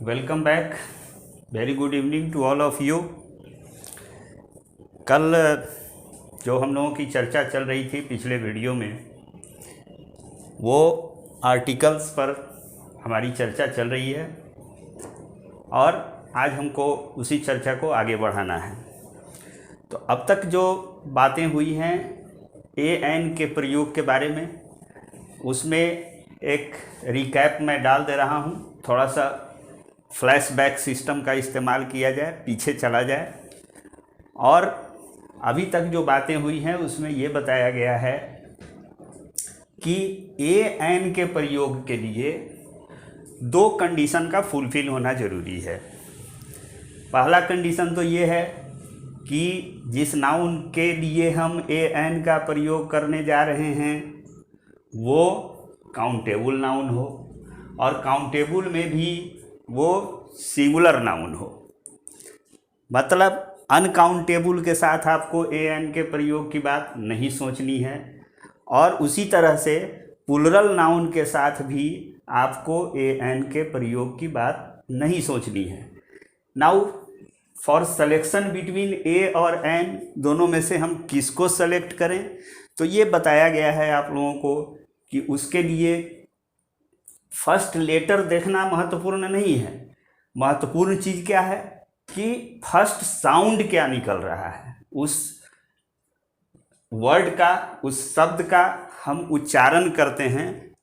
Welcome back. Very good evening to all of you. कल जो हम लोगों की चर्चा चल रही थी पिछले वीडियो में, वो आर्टिकल्स पर हमारी चर्चा चल रही है और आज हमको उसी चर्चा को आगे बढ़ाना है। तो अब तक जो बातें हुई हैं एन के प्रयोग के बारे में, उसमें एक रिकैप मैं डाल दे रहा हूँ। थोड़ा सा फ्लैशबैक सिस्टम का इस्तेमाल किया जाए, पीछे चला जाए। और अभी तक जो बातें हुई हैं उसमें ये बताया गया है कि एन के प्रयोग के लिए दो कंडीशन का फुलफिल होना ज़रूरी है। पहला कंडीशन तो ये है कि जिस नाउन के लिए हम एन का प्रयोग करने जा रहे हैं वो काउंटेबल नाउन हो, और काउंटेबल में भी वो सिंगुलर नाउन हो। मतलब अनकाउंटेबल के साथ आपको एन के प्रयोग की बात नहीं सोचनी है, और उसी तरह से प्लुरल नाउन के साथ भी आपको एन के प्रयोग की बात नहीं सोचनी है। नाउ फॉर सिलेक्शन बिटवीन ए और एन, दोनों में से हम किसको सेलेक्ट करें, तो ये बताया गया है आप लोगों को कि उसके लिए फर्स्ट लेटर देखना महत्वपूर्ण नहीं है। महत्वपूर्ण चीज़ क्या है कि फर्स्ट साउंड क्या निकल रहा है, उस वर्ड का, उस शब्द का हम उच्चारण करते हैं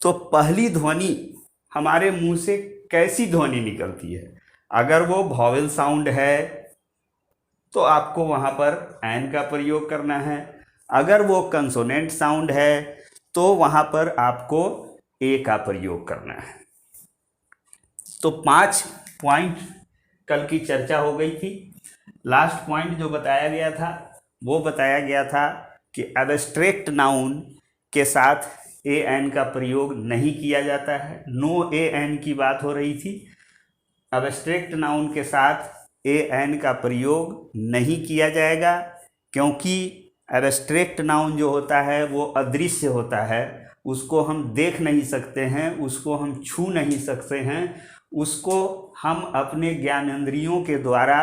तो पहली ध्वनि हमारे मुंह से कैसी ध्वनि निकलती है। अगर वो वॉवेल साउंड है तो आपको वहाँ पर एन का प्रयोग करना है। अगर वो कंसोनेंट साउंड है तो वहाँ पर आपको ए का प्रयोग करना है। तो 5 पॉइंट कल की चर्चा हो गई थी। लास्ट पॉइंट जो बताया गया था वो बताया गया था कि एब्स्ट्रैक्ट नाउन के साथ ए एन का प्रयोग नहीं किया जाता है। नो ए एन की बात हो रही थी। एब्स्ट्रैक्ट नाउन के साथ ए एन का प्रयोग नहीं किया जाएगा, क्योंकि एब्स्ट्रैक्ट नाउन जो होता है वो अदृश्य होता है। उसको हम देख नहीं सकते हैं, उसको हम छू नहीं सकते हैं, उसको हम अपने ज्ञानेंद्रियों के द्वारा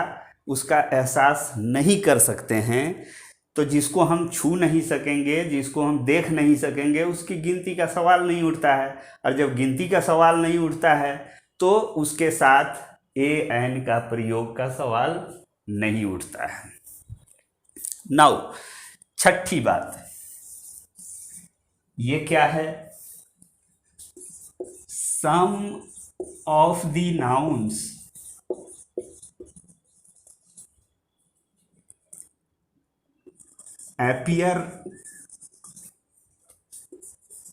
उसका एहसास नहीं कर सकते हैं। तो जिसको हम छू नहीं सकेंगे, जिसको हम देख नहीं सकेंगे, उसकी गिनती का सवाल नहीं उठता है। और जब गिनती का सवाल नहीं उठता है तो उसके साथ ए एन का प्रयोग का सवाल नहीं उठता है। नाउ छठी बात, ये क्या है? Some of the nouns appear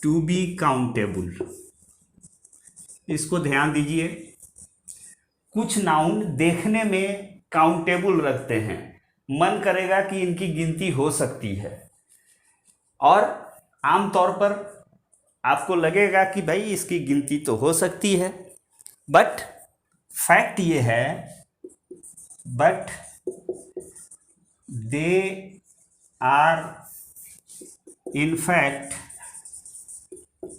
to be countable। इसको ध्यान दीजिए। कुछ नाउन देखने में काउंटेबल लगते हैं, मन करेगा कि इनकी गिनती हो सकती है, और आमतौर पर आपको लगेगा कि भाई इसकी गिनती तो हो सकती है। बट फैक्ट ये है, but they are in fact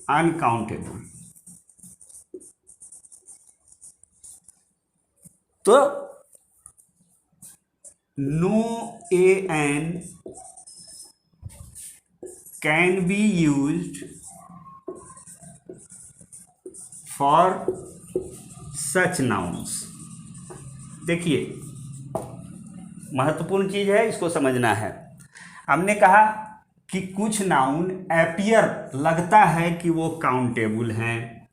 uncountable. तो no a an can be used for such nouns. देखिए, महत्वपूर्ण चीज़ है, इसको समझना है। हमने कहा कि कुछ नाउन एपियर लगता है कि वो काउंटेबल हैं,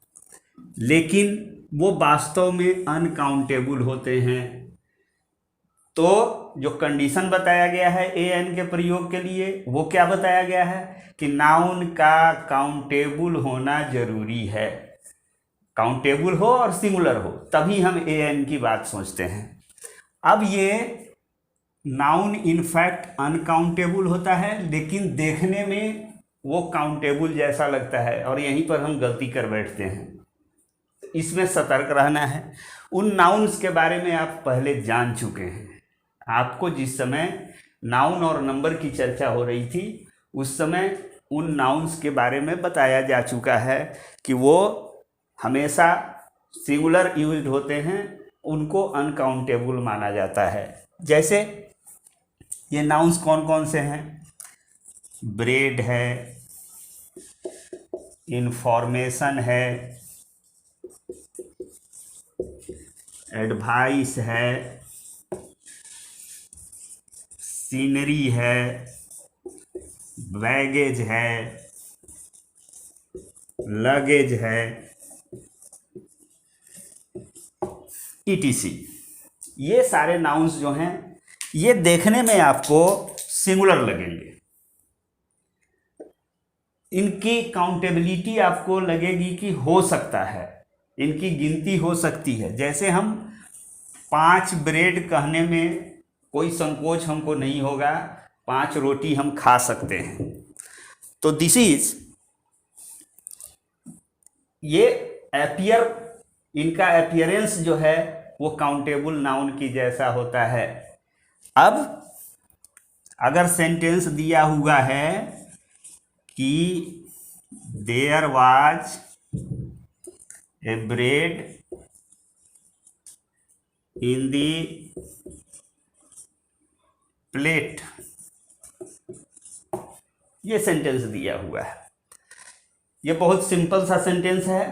लेकिन वो वास्तव में अनकाउंटेबल होते हैं। तो जो कंडीशन बताया गया है ए एन के प्रयोग के लिए, वो क्या बताया गया है कि नाउन का काउंटेबल होना जरूरी है। काउंटेबल हो और सिंगुलर हो, तभी हम ए एन की बात सोचते हैं। अब ये नाउन इनफैक्ट अनकाउंटेबल होता है, लेकिन देखने में वो काउंटेबल जैसा लगता है, और यहीं पर हम गलती कर बैठते हैं। इसमें सतर्क रहना है। उन नाउन्स के बारे में आप पहले जान चुके हैं। आपको जिस समय नाउन और नंबर की चर्चा हो रही थी उस समय उन नाउन्स के बारे में बताया जा चुका है कि वो हमेशा सिंगुलर यूज्ड होते हैं उनको अनकाउंटेबल माना जाता है। जैसे ये नाउन्स कौन कौन से हैं? ब्रेड है, इंफॉर्मेशन है, एडवाइस है, सीनरी है, बैगेज है, लगेज है, ETC। ये सारे नाउन्स जो हैं ये देखने में आपको सिंगुलर लगेंगे, इनकी काउंटेबिलिटी आपको लगेगी कि हो सकता है, इनकी गिनती हो सकती है। जैसे हम 5 ब्रेड कहने में कोई संकोच हमको नहीं होगा, 5 रोटी हम खा सकते हैं। तो दिस इज ये एपियर, इनका एपियरेंस जो है वो काउंटेबल नाउन की जैसा होता है। अब अगर सेंटेंस दिया हुआ है कि there was a bread in the plate, ये सेंटेंस दिया हुआ है, ये बहुत सिंपल सा सेंटेंस है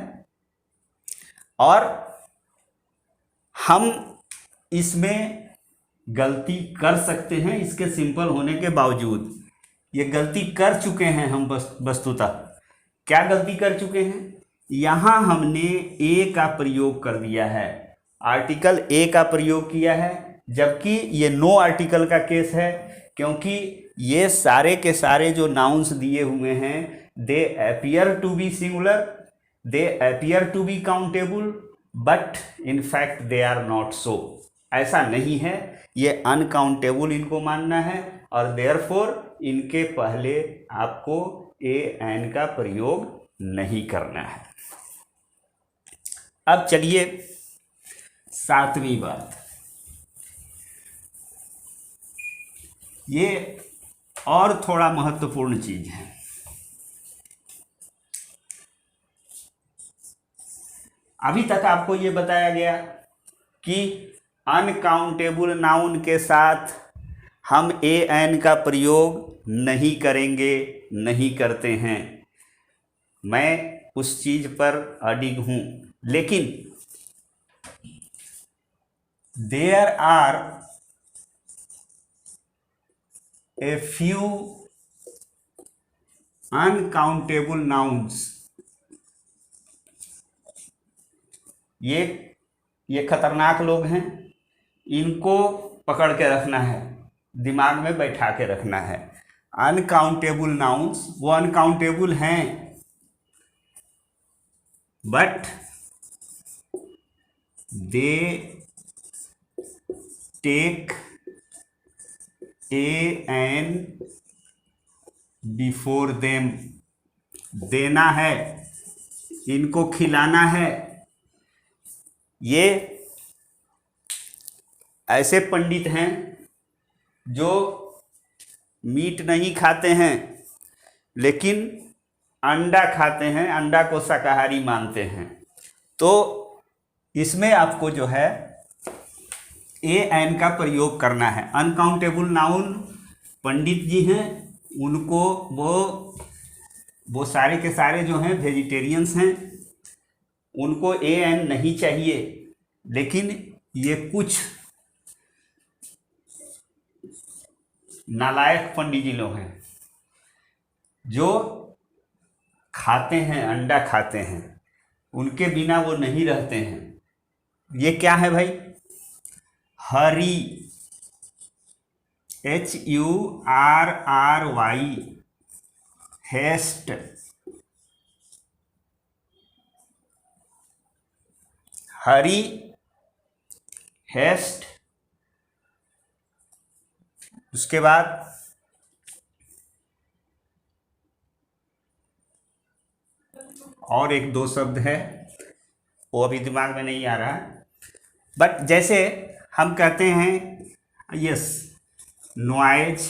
और हम इसमें गलती कर सकते हैं। इसके सिंपल होने के बावजूद ये गलती कर चुके हैं हम वस्तुतः। क्या गलती कर चुके हैं? यहाँ हमने ए का प्रयोग कर दिया है, आर्टिकल ए का प्रयोग किया है, जबकि ये नो आर्टिकल का केस है, क्योंकि ये सारे के सारे जो नाउन्स दिए हुए हैं they appear to be singular, they appear to be countable, but in fact they are not so. ऐसा नहीं है, ये अनकाउंटेबल इनको मानना है और देयरफॉर इनके पहले आपको ए एन का प्रयोग नहीं करना है। अब चलिए 7वीं बात, ये और थोड़ा महत्वपूर्ण चीज है। अभी तक आपको ये बताया गया कि अनकाउंटेबल नाउन के साथ हम ए एन का प्रयोग नहीं करेंगे, नहीं करते हैं। मैं उस चीज पर अडिग हूं, लेकिन there are a few uncountable nouns, ये खतरनाक लोग हैं, इनको पकड़ के रखना है, दिमाग में बैठा के रखना है। अनकाउंटेबल नाउन्स वो अनकाउंटेबल हैं, but they take a an before them. देना है, इनको खिलाना है। ये ऐसे पंडित हैं जो मीट नहीं खाते हैं लेकिन अंडा खाते हैं, अंडा को शाकाहारी मानते हैं। तो इसमें आपको जो है ए एन का प्रयोग करना है। अनकाउंटेबल नाउन पंडित जी हैं, उनको वो सारे के सारे जो हैं वेजिटेरियंस हैं, उनको ए एन नहीं चाहिए। लेकिन ये कुछ नालायक पंडित जी लोग हैं जो खाते हैं, अंडा खाते हैं, उनके बिना वो नहीं रहते हैं। ये क्या है भाई? हरी, HURRY, हेस्ट, हरी, हेस्ट। उसके बाद और एक दो शब्द है, वो अभी दिमाग में नहीं आ रहा है, बट जैसे हम कहते हैं यस, नॉइज,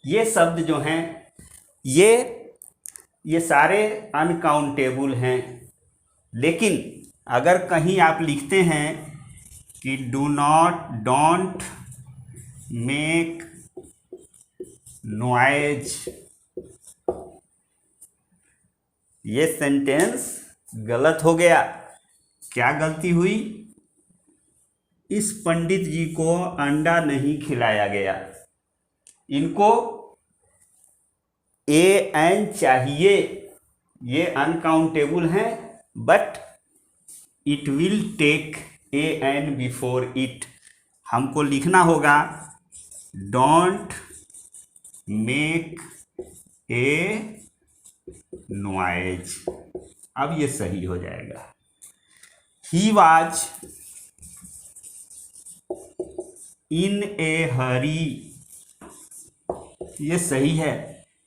ये शब्द जो हैं ये सारे अनकाउंटेबल हैं। लेकिन अगर कहीं आप लिखते हैं कि डोंट मेक नॉइज, ये सेंटेंस गलत हो गया। क्या गलती हुई? इस पंडित जी को अंडा नहीं खिलाया गया। इनको ए एन चाहिए, ये अनकाउंटेबल हैं, but it will take a an before it. हमको लिखना होगा डोंट मेक ए नॉइज। अब ये सही हो जाएगा। ही वाज इन ए हरी, ये सही है।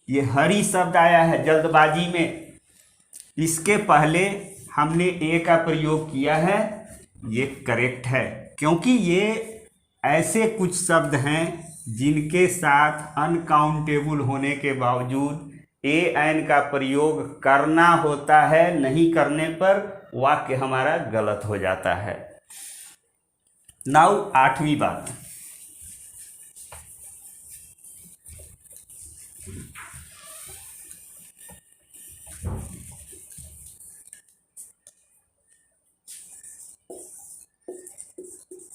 ये हरी शब्द आया है जल्दबाजी में, इसके पहले हमने ए का प्रयोग किया है, ये करेक्ट है। क्योंकि ये ऐसे कुछ शब्द हैं जिनके साथ अनकाउंटेबल होने के बावजूद ए एन का प्रयोग करना होता है, नहीं करने पर वाक्य हमारा गलत हो जाता है। नाउ 8वीं बात,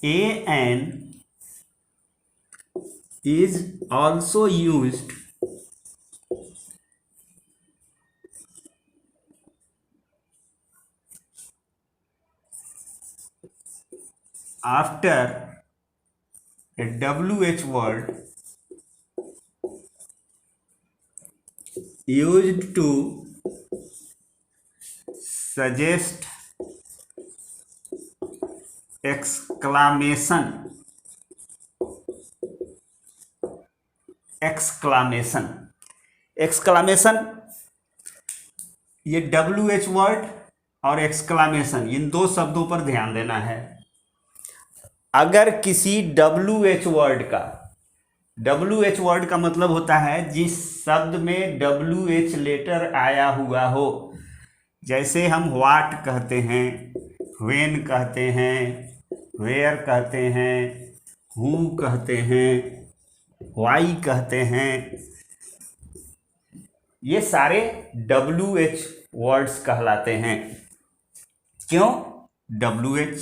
an is also used after a WH word used to suggest exclamation। ये WH वर्ड और एक्सक्लामेशन, इन दो शब्दों पर ध्यान देना है। अगर किसी WH वर्ड का मतलब होता है जिस शब्द में WH लेटर आया हुआ हो, जैसे हम व्हाट कहते हैं, व्हेन कहते हैं, वेयर कहते हैं, हु कहते हैं, वाई कहते हैं, ये सारे WH वर्ड्स कहलाते हैं। क्यों WH?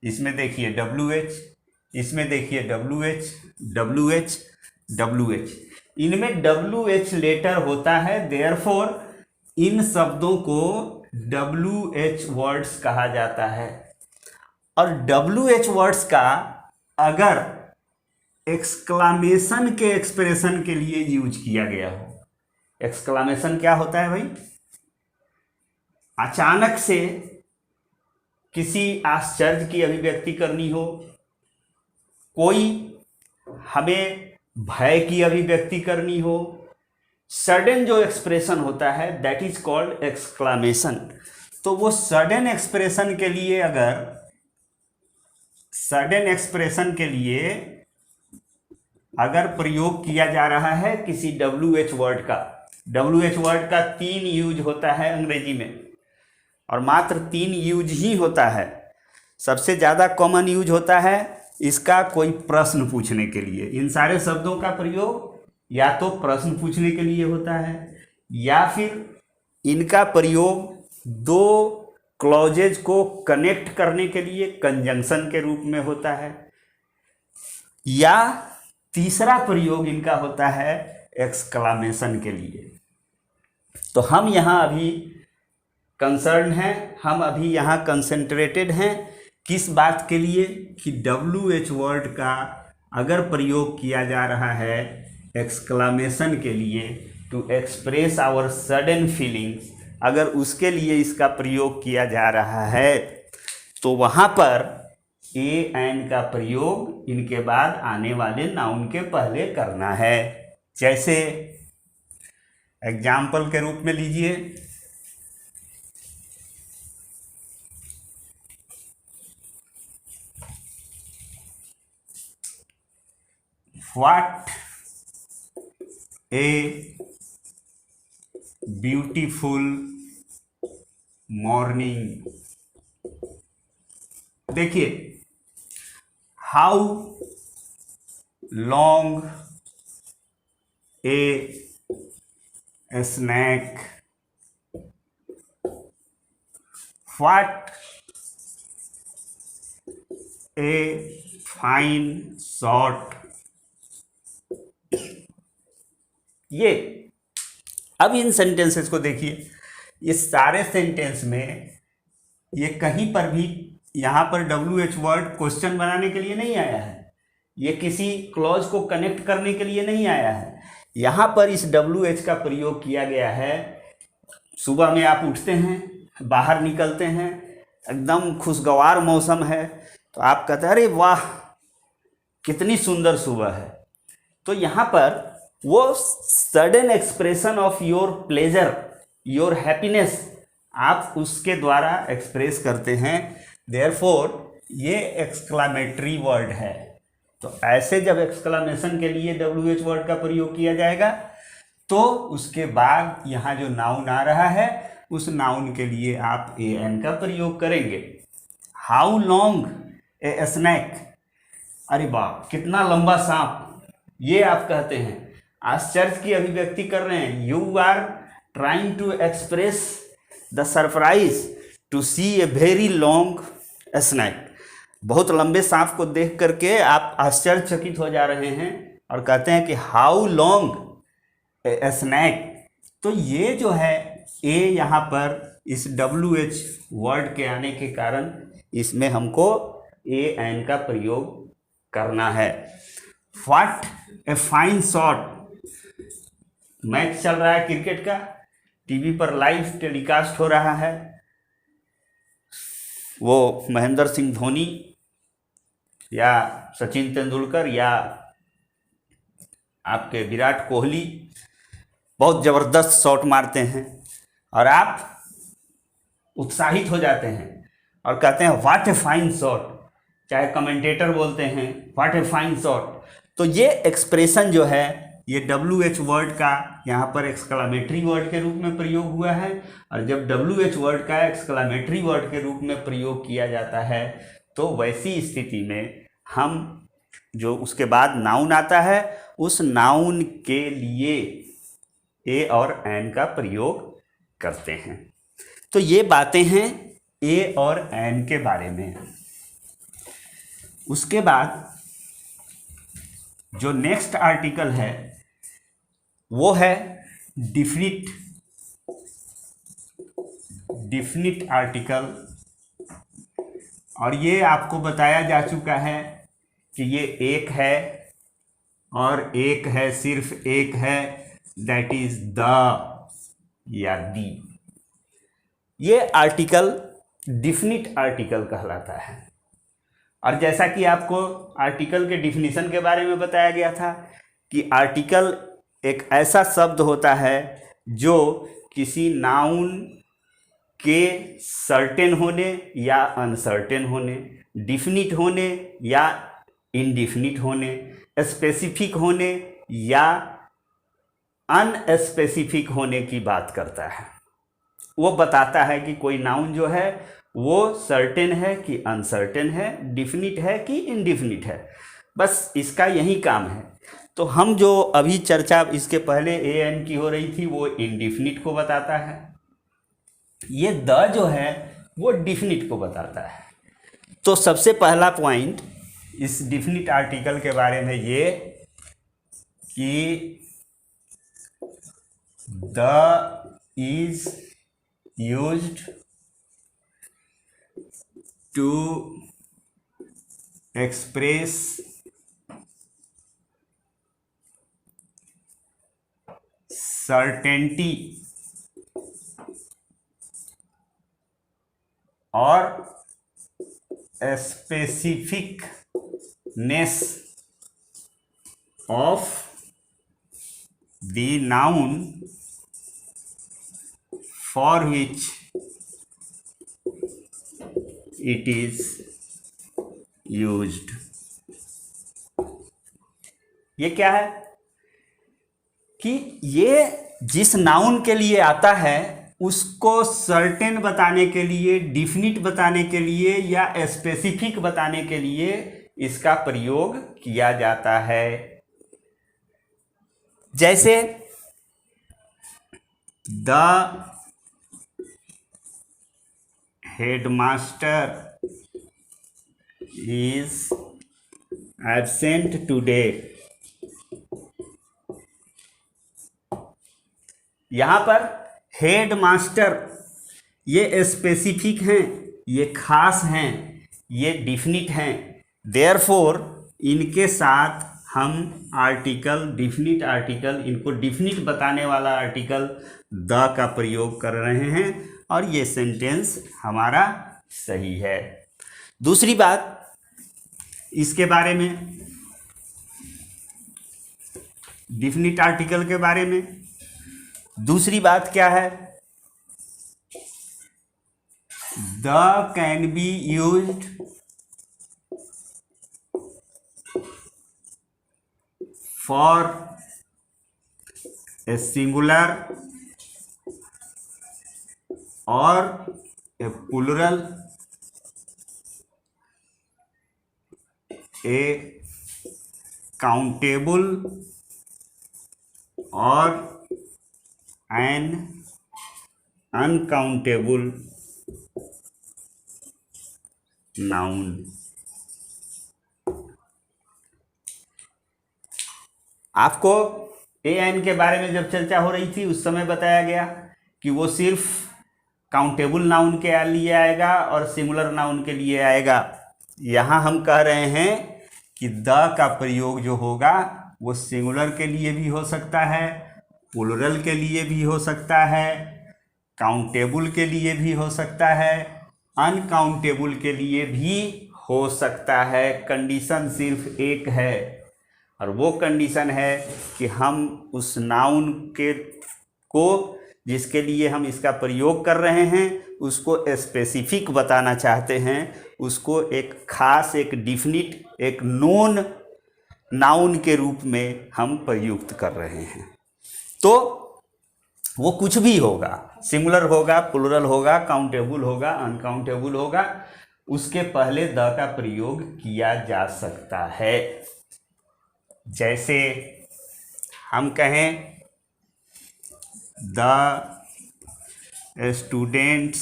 इसमें देखिए WH, इसमें देखिए WH, इनमें WH लेटर होता है, देयरफॉर इन शब्दों को WH वर्ड्स कहा जाता है। और WH वर्ड्स का अगर एक्सक्लामेशन के एक्सप्रेशन के लिए यूज किया गया हो, एक्सक्लामेशन क्या होता है भाई? अचानक से किसी आश्चर्य की अभिव्यक्ति करनी हो, कोई हमें भय की अभिव्यक्ति करनी हो, सडन जो एक्सप्रेशन होता है दैट इज कॉल्ड एक्सक्लामेशन। तो वो सडन एक्सप्रेशन के लिए, अगर सडन एक्सप्रेशन के लिए अगर प्रयोग किया जा रहा है किसी WH वर्ड का, WH वर्ड का 3 यूज होता है अंग्रेजी में, और मात्र 3 यूज ही होता है। सबसे ज़्यादा कॉमन यूज होता है इसका कोई प्रश्न पूछने के लिए। इन सारे शब्दों का प्रयोग या तो प्रश्न पूछने के लिए होता है, या फिर इनका प्रयोग 2 क्लॉजेज को कनेक्ट करने के लिए कंजंक्शन के रूप में होता है, या तीसरा प्रयोग इनका होता है एक्सक्लामेशन के लिए। तो हम यहाँ अभी कंसर्न हैं, हम अभी यहाँ कंसंट्रेटेड हैं किस बात के लिए कि WH वर्ड का अगर प्रयोग किया जा रहा है एक्सक्लामेशन के लिए, to express our sudden feelings, अगर उसके लिए इसका प्रयोग किया जा रहा है तो वहाँ पर an का प्रयोग इनके बाद आने वाले नाउन के पहले करना है। जैसे एग्जाम्पल के रूप में लीजिए, व्हाट ए ब्यूटीफुल मॉर्निंग। देखिए, how long A snack, what a fine shot. ये अब इन सेंटेंसेस को देखिए, ये सारे सेंटेंस में ये कहीं पर भी यहाँ पर WH वर्ड क्वेश्चन बनाने के लिए नहीं आया है, ये किसी क्लॉज को कनेक्ट करने के लिए नहीं आया है। यहाँ पर इस WH का प्रयोग किया गया है। सुबह में आप उठते हैं, बाहर निकलते हैं, एकदम खुशगवार मौसम है, तो आप कहते हैं अरे वाह कितनी सुंदर सुबह है। तो यहाँ पर वो sudden expression of your pleasure, your happiness, आप उसके द्वारा एक्सप्रेस करते हैं। देयरफॉर ये एक्सक्लामेटरी वर्ड है। तो ऐसे जब एक्सक्लामेशन के लिए WH वर्ड का प्रयोग किया जाएगा तो उसके बाद यहाँ जो नाउन आ रहा है उस नाउन के लिए आप AN का प्रयोग करेंगे। हाउ लॉन्ग ए स्नैक, अरे वाह कितना लंबा सांप, ये आप कहते हैं, आश्चर्य की अभिव्यक्ति कर रहे हैं। You are trying to express the surprise to see a very long snake. बहुत लंबे सांप को देख करके आप आश्चर्यचकित हो जा रहे हैं और कहते हैं कि हाउ लॉन्ग ए स्नैक। तो ये जो है ए यहाँ पर इस WH वर्ड के आने के कारण इसमें हमको AN का प्रयोग करना है। What a fine shot, match चल रहा है क्रिकेट का, टीवी पर लाइव टेलीकास्ट हो रहा है, वो महेंद्र सिंह धोनी या सचिन तेंदुलकर या आपके विराट कोहली बहुत ज़बरदस्त शॉट मारते हैं और आप उत्साहित हो जाते हैं और कहते हैं व्हाट ए फाइन शॉट। चाहे कमेंटेटर बोलते हैं व्हाट ए फाइन शॉट। तो ये एक्सप्रेशन जो है ये WH वर्ड का यहाँ पर एक्सक्लामेटरी वर्ड के रूप में प्रयोग हुआ है। और जब WH वर्ड का एक्सक्लामेटरी वर्ड के रूप में प्रयोग किया जाता है तो वैसी स्थिति में हम जो उसके बाद नाउन आता है उस नाउन के लिए A और N का प्रयोग करते हैं। तो ये बातें हैं A और N के बारे में। उसके बाद जो नेक्स्ट आर्टिकल है वो है डिफिनिट आर्टिकल। और ये आपको बताया जा चुका है कि ये एक है और एक है, सिर्फ एक है, दैट इज द या दी। ये आर्टिकल डिफिनिट आर्टिकल कहलाता है। और जैसा कि आपको आर्टिकल के डिफिनीशन के बारे में बताया गया था कि आर्टिकल एक ऐसा शब्द होता है जो किसी नाउन के सर्टेन होने या अनसर्टेन होने, डिफिनिट होने या इनडिफिनिट होने, स्पेसिफिक होने या अनस्पेसिफिक होने की बात करता है। वो बताता है कि कोई नाउन जो है वो सर्टेन है कि अनसर्टेन है, डिफिनिट है कि इनडिफिनिट है, बस इसका यही काम है। तो हम जो अभी चर्चा इसके पहले AN की हो रही थी वो इनडिफिनिट को बताता है, ये द जो है वो डिफिनिट को बताता है। तो सबसे पहला पॉइंट इस डिफिनिट आर्टिकल के बारे में ये कि the is used to express certainty और specificness of the noun for which it is used. ये क्या है कि ये जिस नाउन के लिए आता है उसको सर्टेन बताने के लिए, डिफिनिट बताने के लिए या स्पेसिफिक बताने के लिए इसका प्रयोग किया जाता है। जैसे the headmaster is absent today. यहां पर हेड मास्टर ये स्पेसिफिक हैं, ये खास हैं, ये डिफिनिट हैं। देयरफॉर इनके साथ हम आर्टिकल, डिफिनिट आर्टिकल, इनको डिफिनिट बताने वाला आर्टिकल द का प्रयोग कर रहे हैं और ये सेंटेंस हमारा सही है। दूसरी बात इसके बारे में, डिफिनिट आर्टिकल के बारे में दूसरी बात क्या है? The can be used for a singular और ए प्लूरल, ए काउंटेबल और एन अनकाउंटेबल नाउन। आपको ए एन के बारे में जब चर्चा हो रही थी उस समय बताया गया कि वो सिर्फ काउंटेबल नाउन के लिए आएगा और सिंगुलर नाउन के लिए आएगा। यहाँ हम कह रहे हैं कि द का प्रयोग जो होगा वो सिंगुलर के लिए भी हो सकता है, प्लूरल के लिए भी हो सकता है, काउंटेबल के लिए भी हो सकता है, अनकाउंटेबल के लिए भी हो सकता है। कंडीशन सिर्फ एक है और वो कंडीशन है कि हम उस नाउन को जिसके लिए हम इसका प्रयोग कर रहे हैं उसको स्पेसिफिक बताना चाहते हैं, उसको एक खास, एक डिफिनिट, एक नोन नाउन के रूप में हम प्रयुक्त कर रहे हैं। तो वो कुछ भी होगा, सिंगुलर होगा, प्लूरल होगा, काउंटेबल होगा, अनकाउंटेबल होगा, उसके पहले द का प्रयोग किया जा सकता है। जैसे हम कहें the students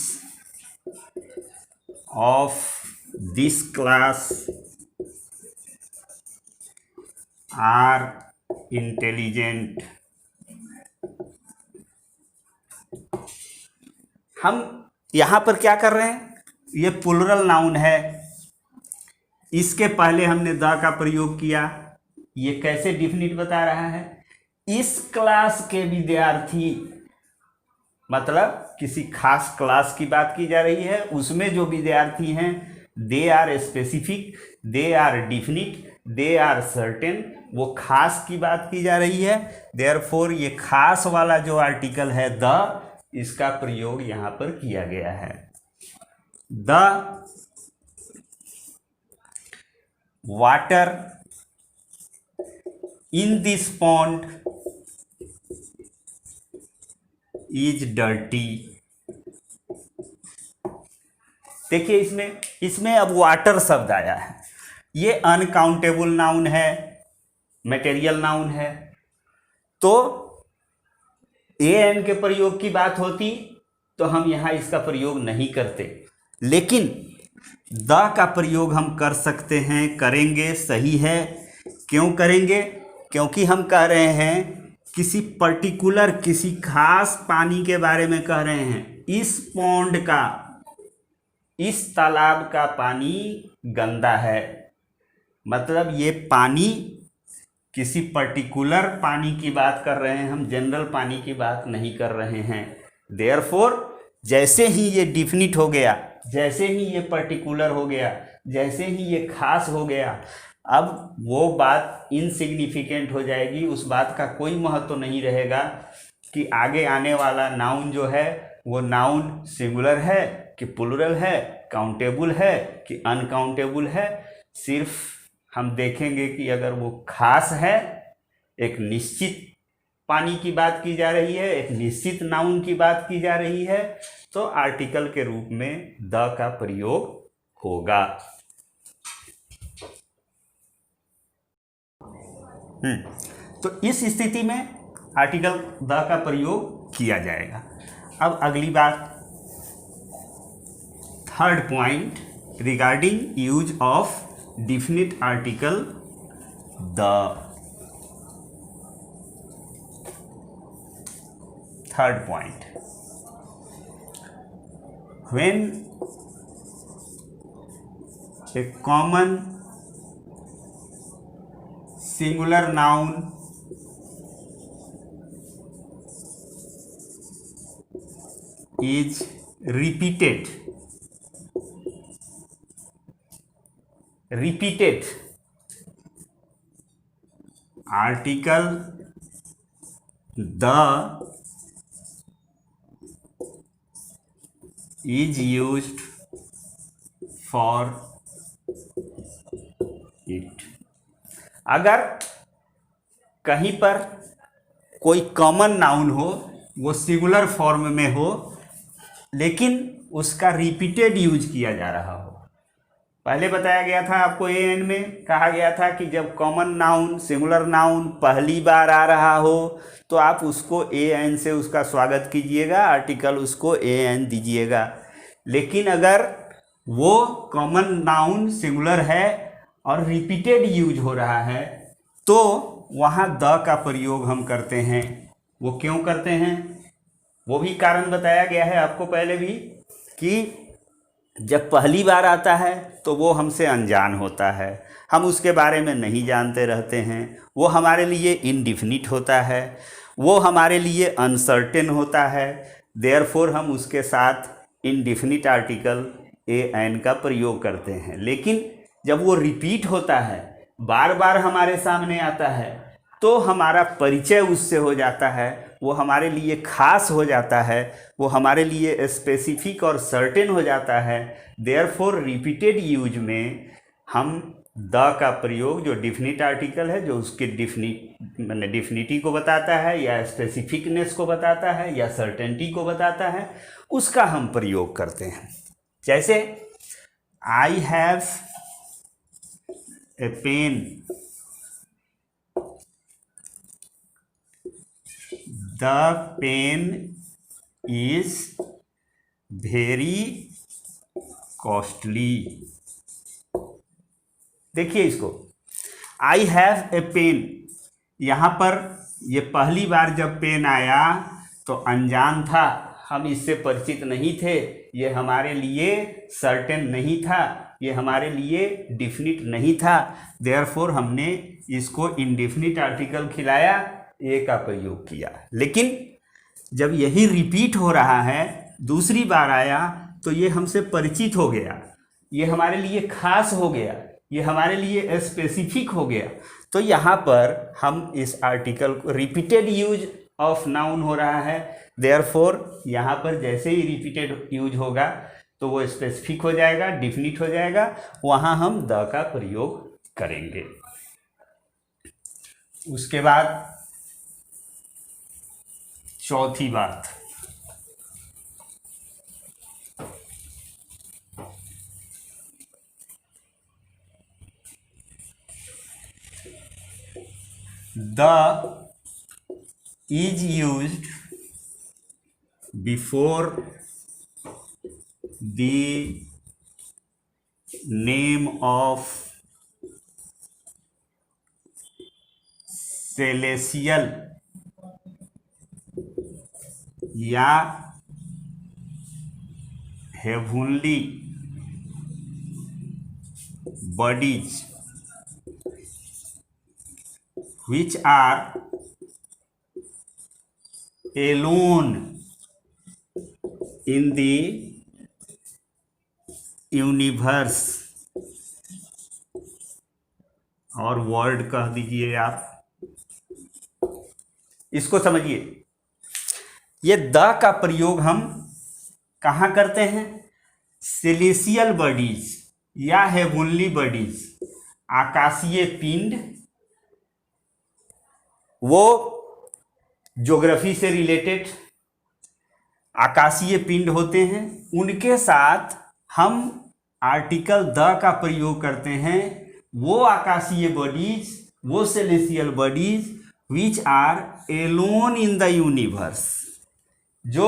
of this class are intelligent. हम यहाँ पर क्या कर रहे हैं? ये प्लूरल नाउन है, इसके पहले हमने द का प्रयोग किया। ये कैसे डिफिनिट बता रहा है? इस क्लास के विद्यार्थी, मतलब किसी खास क्लास की बात की जा रही है, उसमें जो विद्यार्थी हैं they are specific, they are definite, they are certain, वो खास की बात की जा रही है। देयरफॉर ये खास वाला जो आर्टिकल है द, इसका प्रयोग यहां पर किया गया है। The water in this pond is dirty. देखिए इसमें अब वाटर शब्द आया है। ये अनकाउंटेबल नाउन है, मटेरियल नाउन है। तो ए एन के प्रयोग की बात होती तो हम यहाँ इसका प्रयोग नहीं करते, लेकिन द का प्रयोग हम कर सकते हैं, करेंगे, सही है। क्यों करेंगे? क्योंकि हम कह रहे हैं किसी पर्टिकुलर, किसी खास पानी के बारे में कह रहे हैं। इस पॉन्ड का, इस तालाब का पानी गंदा है, मतलब ये पानी, किसी पर्टिकुलर पानी की बात कर रहे हैं हम, जनरल पानी की बात नहीं कर रहे हैं। देयरफॉर जैसे ही ये डिफिनिट हो गया, जैसे ही ये पर्टिकुलर हो गया, जैसे ही ये खास हो गया, अब वो बात इनसिग्निफिकेंट हो जाएगी। उस बात का कोई महत्व नहीं रहेगा कि आगे आने वाला नाउन जो है वो नाउन सिंगुलर है कि प्लूरल है, काउंटेबल है कि अनकाउंटेबल है। सिर्फ हम देखेंगे कि अगर वो खास है, एक निश्चित पानी की बात की जा रही है, एक निश्चित नाउन की बात की जा रही है, तो आर्टिकल के रूप में द का प्रयोग होगा। तो इस स्थिति में आर्टिकल द का प्रयोग किया जाएगा। अब अगली बात, third point regarding use of definite article the. Third point, when A common singular noun is repeated article the is used for it। अगर कहीं पर कोई कॉमन नाउन हो, वो सिंगुलर फॉर्म में हो, लेकिन उसका रिपीटेड यूज किया जा रहा हो। पहले बताया गया था आपको, एएन में कहा गया था कि जब कॉमन नाउन सिंगुलर नाउन पहली बार आ रहा हो तो आप उसको एएन से उसका स्वागत कीजिएगा, आर्टिकल उसको एएन दीजिएगा। लेकिन अगर वो कॉमन नाउन सिंगुलर है और रिपीटेड यूज हो रहा है तो वहाँ द का प्रयोग हम करते हैं। वो क्यों करते हैं, वो भी कारण बताया गया है आपको पहले भी, कि जब पहली बार आता है तो वो हमसे अनजान होता है, हम उसके बारे में नहीं जानते रहते हैं, वो हमारे लिए इनडिफिनिट होता है, वो हमारे लिए अनसर्टेन होता है। देयरफॉर हम उसके साथ इनडिफिनिट आर्टिकल एन का प्रयोग करते हैं। लेकिन जब वो रिपीट होता है, बार बार हमारे सामने आता है, तो हमारा परिचय उससे हो जाता है, वो हमारे लिए खास हो जाता है, वो हमारे लिए स्पेसिफिक और सर्टेन हो जाता है। देयरफॉर रिपीटेड यूज में हम द का प्रयोग, जो डिफिनिट आर्टिकल है, जो उसके डिफिनिटी को बताता है या स्पेसिफिकनेस को बताता है या सर्टेनिटी को बताता है, उसका हम प्रयोग करते हैं। जैसे I have a pen, the pen is very costly. देखिए इसको, आई हैव ए पेन, यहाँ पर ये पहली बार जब पेन आया तो अनजान था, हम इससे परिचित नहीं थे, ये हमारे लिए सर्टेन नहीं था, ये हमारे लिए डिफिनिट नहीं था। देयरफॉर हमने इसको इनडिफिनिट आर्टिकल खिलाया, ए का प्रयोग किया। लेकिन जब यही रिपीट हो रहा है, दूसरी बार आया, तो ये हमसे परिचित हो गया, ये हमारे लिए खास हो गया, ये हमारे लिए स्पेसिफिक हो गया। तो यहाँ पर हम इस आर्टिकल को, रिपीटेड यूज ऑफ नाउन हो रहा है, देयरफॉर यहाँ पर जैसे ही रिपीटेड यूज होगा तो वो स्पेसिफिक हो जाएगा, डिफिनिट हो जाएगा, वहाँ हम द का प्रयोग करेंगे। उसके बाद चौथी बात, the is used before the name of celestial या heavenly bodies which are alone in the universe, और वर्ल्ड कह दीजिए आप। इसको समझिए, ये द का प्रयोग हम कहाँ करते हैं, सेलेसियल बॉडीज या हेवनली बॉडीज, आकाशीय पिंड, वो ज्योग्राफी से रिलेटेड आकाशीय पिंड होते हैं, उनके साथ हम आर्टिकल द का प्रयोग करते हैं। वो आकाशीय बॉडीज, वो celestial bodies which are alone in the universe, जो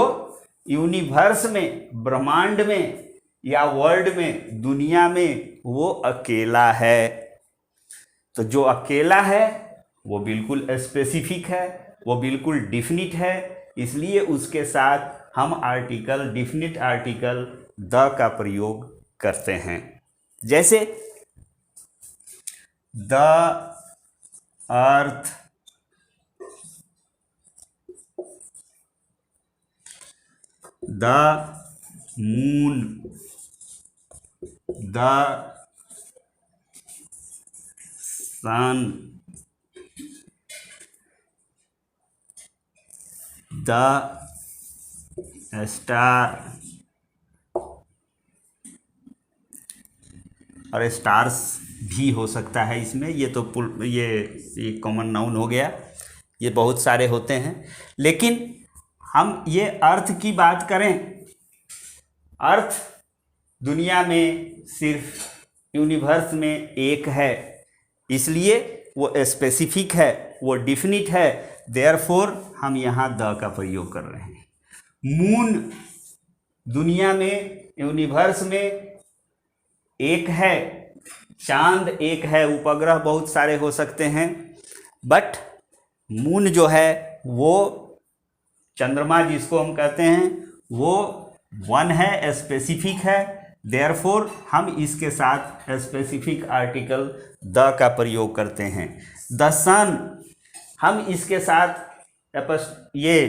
यूनिवर्स में, ब्रह्मांड में या वर्ल्ड में, दुनिया में वो अकेला है। तो जो अकेला है वो बिल्कुल स्पेसिफिक है, वो बिल्कुल डिफिनिट है, इसलिए उसके साथ हम आर्टिकल, डिफिनिट आर्टिकल द का प्रयोग करते हैं। जैसे the earth the moon, the sun, the star, और स्टार्स भी हो सकता है इसमें, ये तो ये कॉमन नाउन हो गया, ये बहुत सारे होते हैं। लेकिन हम ये अर्थ की बात करें, अर्थ दुनिया में सिर्फ यूनिवर्स में एक है, इसलिए वो स्पेसिफिक है, वो डिफिनिट है, देयरफॉर हम यहाँ द का प्रयोग कर रहे हैं। मून दुनिया में, यूनिवर्स में एक है, चांद एक है, उपग्रह बहुत सारे हो सकते हैं, बट मून जो है वो चंद्रमा जिसको हम कहते हैं वो वन है, स्पेसिफिक है, देयरफॉर हम इसके साथ स्पेसिफिक आर्टिकल द का प्रयोग करते हैं। द सन, हम इसके साथ ये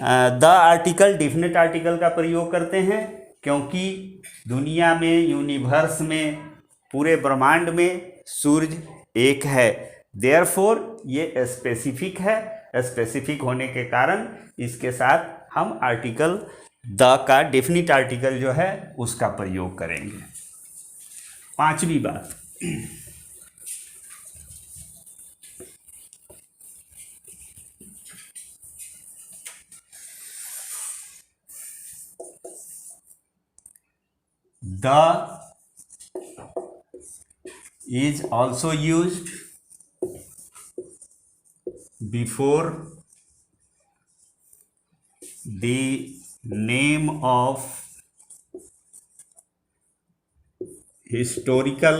द आर्टिकल, डिफिनिट आर्टिकल का प्रयोग करते हैं, क्योंकि दुनिया में, यूनिवर्स में, पूरे ब्रह्मांड में सूर्य एक है, देयरफॉर ये स्पेसिफिक है, स्पेसिफिक होने के कारण इसके साथ हम आर्टिकल द का, डेफिनिट आर्टिकल जो है उसका प्रयोग करेंगे। पांचवी बात, the is also used before the name of historical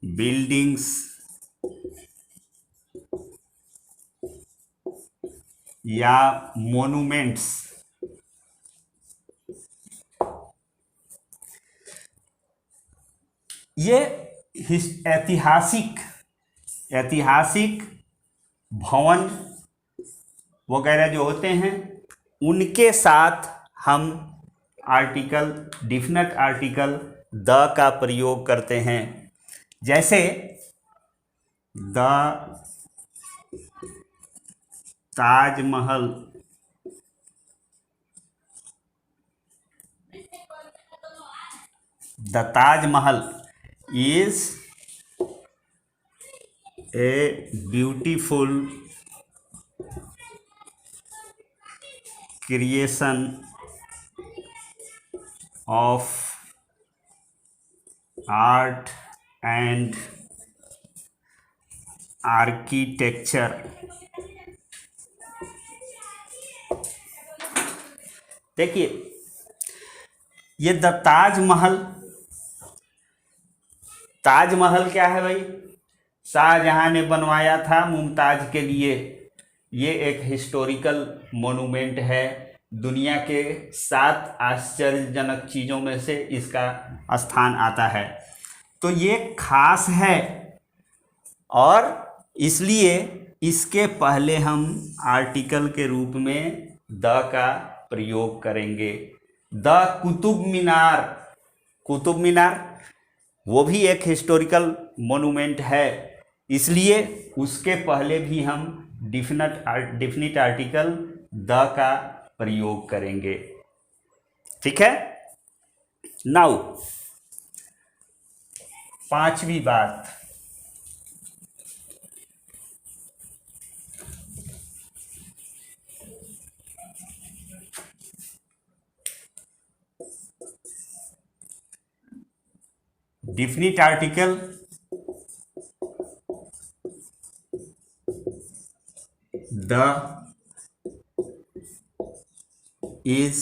buildings या मोन्यूमेंट्स। ये ऐतिहासिक भवन वगैरह जो होते हैं उनके साथ हम आर्टिकल, डिफिनिट आर्टिकल द का प्रयोग करते हैं। जैसे the Taj Mahal, the Taj Mahal is a beautiful creation of art and architecture। देखिए ये द ताजमहल, ताजमहल क्या है भाई? शाहजहां ने बनवाया था मुमताज के लिए। ये एक हिस्टोरिकल मोनूमेंट है, दुनिया के 7 आश्चर्यजनक चीज़ों में से इसका स्थान आता है। तो ये खास है और इसलिए इसके पहले हम आर्टिकल के रूप में द का प्रयोग करेंगे। द कुतुब मीनार, कुतुब मीनार वो भी एक हिस्टोरिकल मोनूमेंट है, इसलिए उसके पहले भी हम डिफिनिट आर्टिकल द का प्रयोग करेंगे। ठीक है। नाउ पांचवी बात, definite article the is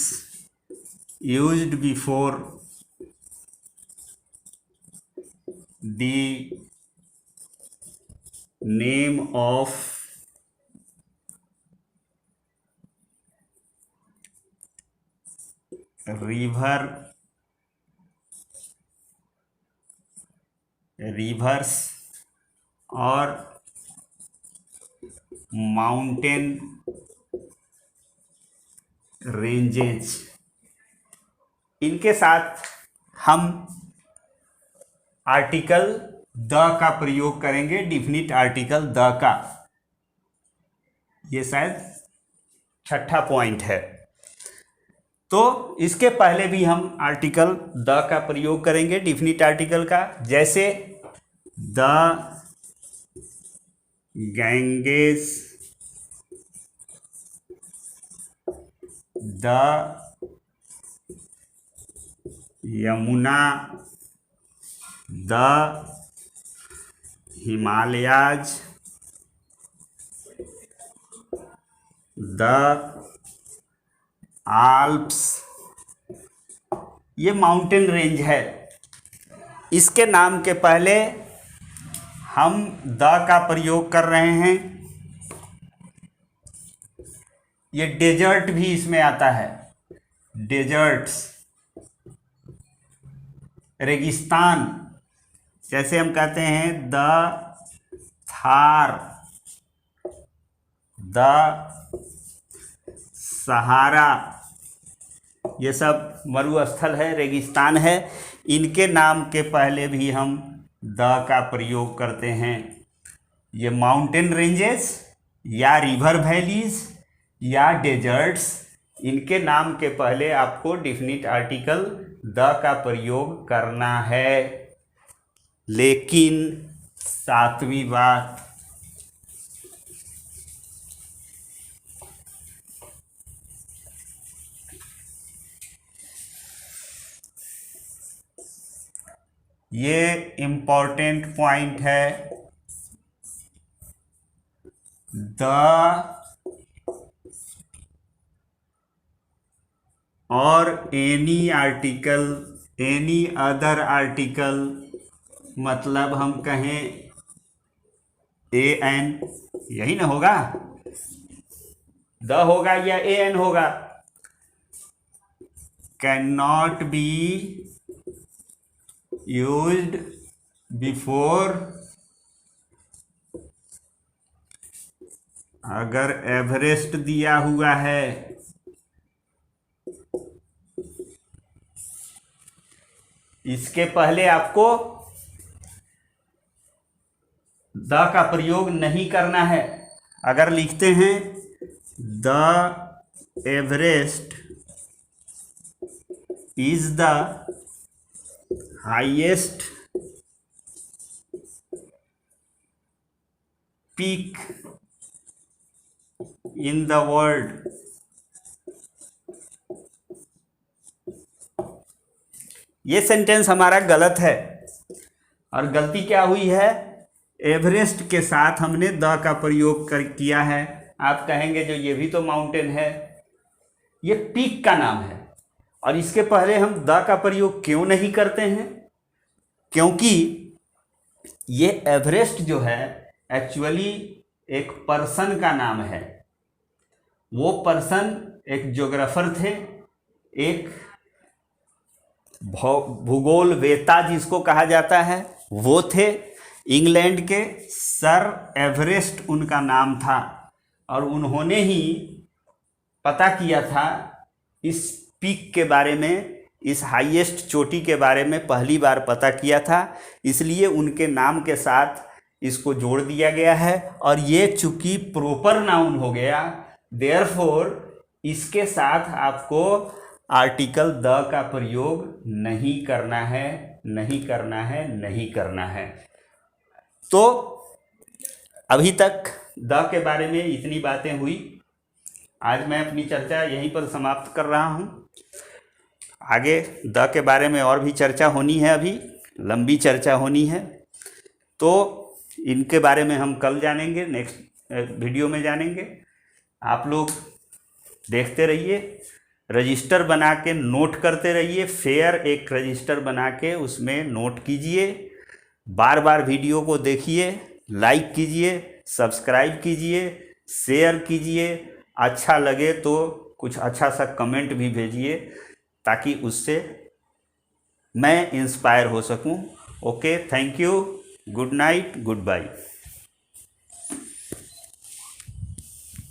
used before the name of river, rivers or mountain ranges. इनके साथ हम आर्टिकल द का प्रयोग करेंगे, डिफिनिट आर्टिकल द का। ये शायद छठा पॉइंट है। तो इसके पहले भी हम आर्टिकल द का प्रयोग करेंगे, डिफिनिट आर्टिकल का, जैसे the Ganges, the Yamuna, the Himalayas, the Alps. ये माउंटेन रेंज है। इसके नाम के पहले हम द का प्रयोग कर रहे हैं। ये डेजर्ट भी इसमें आता है, डेजर्ट्स, रेगिस्तान, जैसे हम कहते हैं द थार, द सहारा। ये सब मरुस्थल है, रेगिस्तान है। इनके नाम के पहले भी हम द का प्रयोग करते हैं। ये माउंटेन रेंजेस या रिवर वैलीज या डेजर्ट्स, इनके नाम के पहले आपको डिफिनिट आर्टिकल द का प्रयोग करना है। लेकिन सातवीं बात, ये इम्पोर्टेंट पॉइंट है, द और any article, any other article, मतलब हम कहें ए एन, यही ना होगा, द होगा या ए एन होगा, can not be used before, अगर एवरेस्ट दिया हुआ है इसके पहले आपको द का प्रयोग नहीं करना है। अगर लिखते हैं the Everest is the highest peak in the world, ये सेंटेंस हमारा गलत है। और गलती क्या हुई है, एवरेस्ट के साथ हमने द का प्रयोग किया है। आप कहेंगे जो ये भी तो माउंटेन है, ये पीक का नाम है, और इसके पहले हम द का प्रयोग क्यों नहीं करते हैं? क्योंकि ये एवरेस्ट जो है एक्चुअली एक पर्सन का नाम है। वो पर्सन एक ज्योग्राफर थे, एक भूगोल वेता जिसको कहा जाता है वो थे। इंग्लैंड के सर एवरेस्ट उनका नाम था, और उन्होंने ही पता किया था इस पीक के बारे में, इस हाईएस्ट चोटी के बारे में पहली बार पता किया था। इसलिए उनके नाम के साथ इसको जोड़ दिया गया है, और ये चूंकि प्रॉपर नाउन हो गया, देयरफॉर इसके साथ आपको आर्टिकल द का प्रयोग नहीं करना है, नहीं करना है, नहीं करना है। तो अभी तक द के बारे में इतनी बातें हुई। आज मैं अपनी चर्चा यहीं पर समाप्त कर रहा हूं। आगे द के बारे में और भी चर्चा होनी है, अभी लंबी चर्चा होनी है, तो इनके बारे में हम कल जानेंगे, नेक्स्ट वीडियो में जानेंगे। आप लोग देखते रहिए, रजिस्टर बना के नोट करते रहिए। फेयर एक रजिस्टर बना के उसमें नोट कीजिए, बार बार वीडियो को देखिए, लाइक कीजिए, सब्सक्राइब कीजिए, शेयर कीजिए। अच्छा लगे तो कुछ अच्छा सा कमेंट भी भेजिए, ताकि उससे मैं इंस्पायर हो सकूं। Okay, thank you, good night, good bye.